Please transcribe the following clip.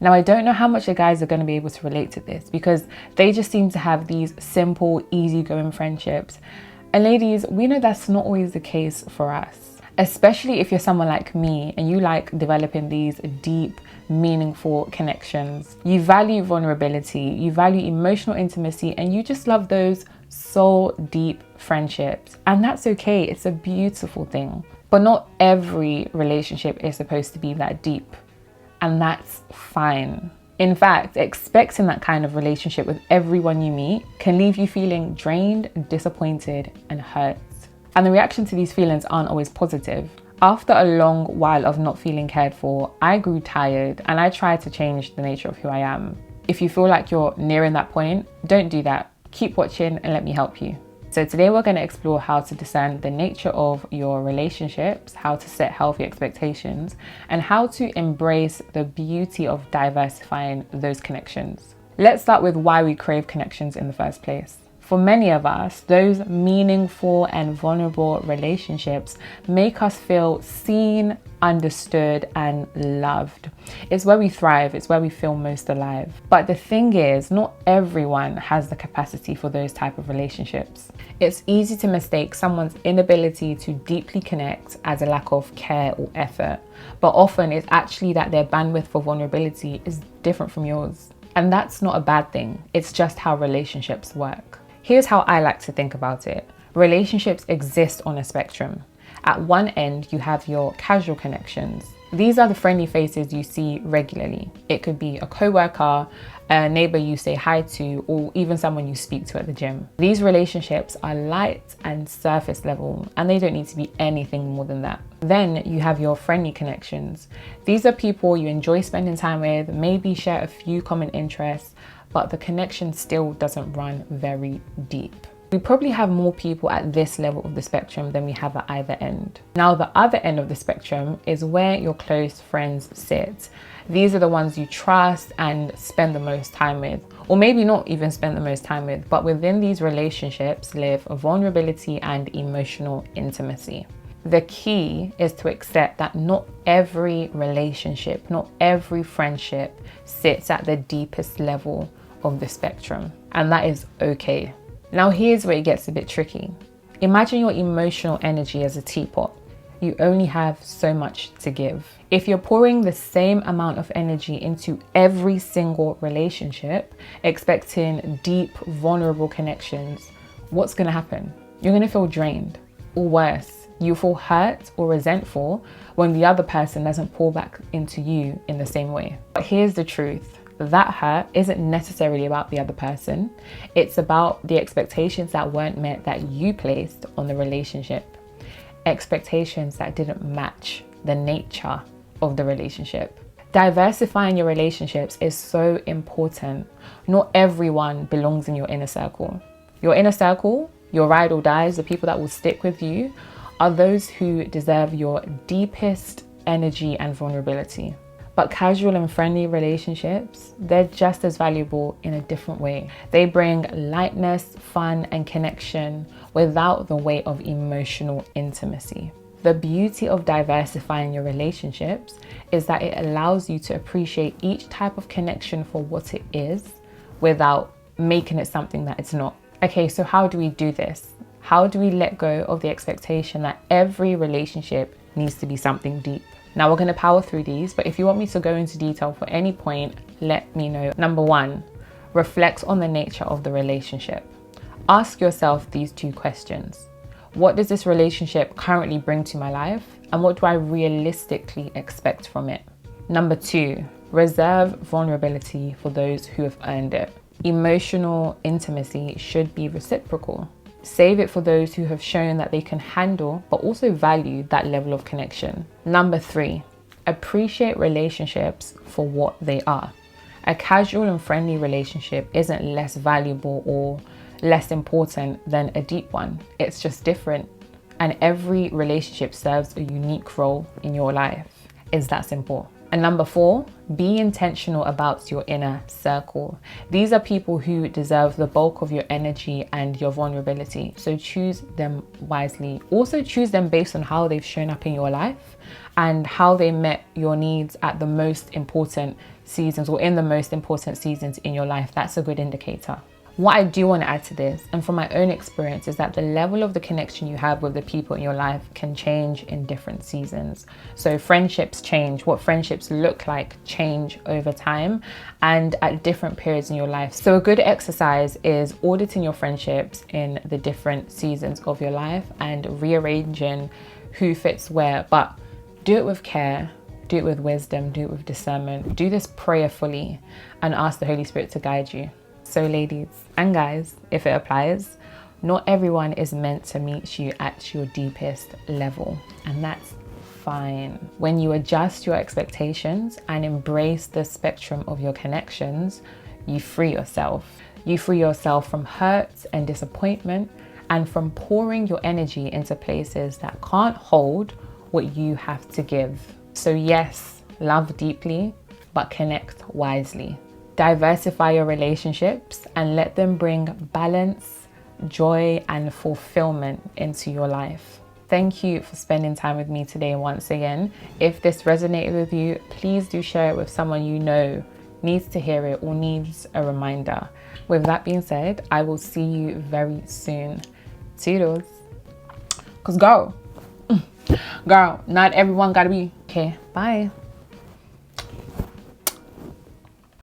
Now, I don't know how much the guys are going to be able to relate to this because they just seem to have these simple, easygoing friendships. And ladies, we know that's not always the case for us, especially if you're someone like me and you like developing these deep, meaningful connections. You value vulnerability, you value emotional intimacy, and you just love those soul deep friendships. And that's okay, it's a beautiful thing. But not every relationship is supposed to be that deep. And that's fine. In fact, expecting that kind of relationship with everyone you meet can leave you feeling drained, disappointed, and hurt. And the reaction to these feelings aren't always positive. After a long while of not feeling cared for, I grew tired and I tried to change the nature of who I am. If you feel like you're nearing that point, don't do that. Keep watching and let me help you. So today we're going to explore how to discern the nature of your relationships, how to set healthy expectations, and how to embrace the beauty of diversifying those connections. Let's start with why we crave connections in the first place. For many of us, those meaningful and vulnerable relationships make us feel seen, understood, and loved. It's where we thrive, it's where we feel most alive. But the thing is, not everyone has the capacity for those type of relationships. It's easy to mistake someone's inability to deeply connect as a lack of care or effort, but often it's actually that their bandwidth for vulnerability is different from yours. And that's not a bad thing, it's just how relationships work. Here's how I like to think about it. Relationships exist on a spectrum. At one end, you have your casual connections. These are the friendly faces you see regularly. It could be a coworker, a neighbor you say hi to, or even someone you speak to at the gym. These relationships are light and surface level, and they don't need to be anything more than that. Then you have your friendly connections. These are people you enjoy spending time with, maybe share a few common interests, but the connection still doesn't run very deep. We probably have more people at this level of the spectrum than we have at either end. Now, the other end of the spectrum is where your close friends sit. These are the ones you trust and spend the most time with, or maybe not even spend the most time with, but within these relationships live vulnerability and emotional intimacy. The key is to accept that not every relationship, not every friendship sits at the deepest level of the spectrum, and that is okay. Now here's where it gets a bit tricky. Imagine your emotional energy as a teapot. You only have so much to give. If you're pouring the same amount of energy into every single relationship, expecting deep, vulnerable connections, what's gonna happen? You're gonna feel drained, or worse, you feel hurt or resentful when the other person doesn't pour back into you in the same way. But here's the truth. That hurt isn't necessarily about the other person. It's about the expectations that weren't met that you placed on the relationship. Expectations that didn't match the nature of the relationship. Diversifying your relationships is so important. Not everyone belongs in your inner circle. Your inner circle, your ride or dies, the people that will stick with you, are those who deserve your deepest energy and vulnerability. But casual and friendly relationships, they're just as valuable in a different way. They bring lightness, fun, and connection without the weight of emotional intimacy. The beauty of diversifying your relationships is that it allows you to appreciate each type of connection for what it is without making it something that it's not. Okay, so how do we do this? How do we let go of the expectation that every relationship needs to be something deep? Now we're going to power through these, but if you want me to go into detail for any point, let me know. Number one, reflect on the nature of the relationship. Ask yourself these two questions. What does this relationship currently bring to my life? And what do I realistically expect from it? Number two, reserve vulnerability for those who have earned it. Emotional intimacy should be reciprocal. Save it for those who have shown that they can handle but also value that level of connection. Number three, appreciate relationships for what they are. A casual and friendly relationship isn't less valuable or less important than a deep one. It's just different. And every relationship serves a unique role in your life. It's that simple. And number 4, be intentional about your inner circle. These are people who deserve the bulk of your energy and your vulnerability. So choose them wisely. Also choose them based on how they've shown up in your life and how they met your needs at the most important seasons, or in the most important seasons in your life. That's a good indicator. What I do want to add to this, and from my own experience, is that the level of the connection you have with the people in your life can change in different seasons. So friendships change. What friendships look like change over time and at different periods in your life. So a good exercise is auditing your friendships in the different seasons of your life and rearranging who fits where. But do it with care, do it with wisdom, do it with discernment. Do this prayerfully and ask the Holy Spirit to guide you. So ladies and guys, if it applies, not everyone is meant to meet you at your deepest level, and that's fine. When you adjust your expectations and embrace the spectrum of your connections, you free yourself. You free yourself from hurt and disappointment, and from pouring your energy into places that can't hold what you have to give. So yes, love deeply, but connect wisely. Diversify your relationships and let them bring balance, joy, and fulfillment into your life. Thank you for spending time with me today once again. If this resonated with you, please do share it with someone you know needs to hear it or needs a reminder. With that being said, I will see you very soon. Toodles. Cause girl, not everyone gotta be okay. Bye.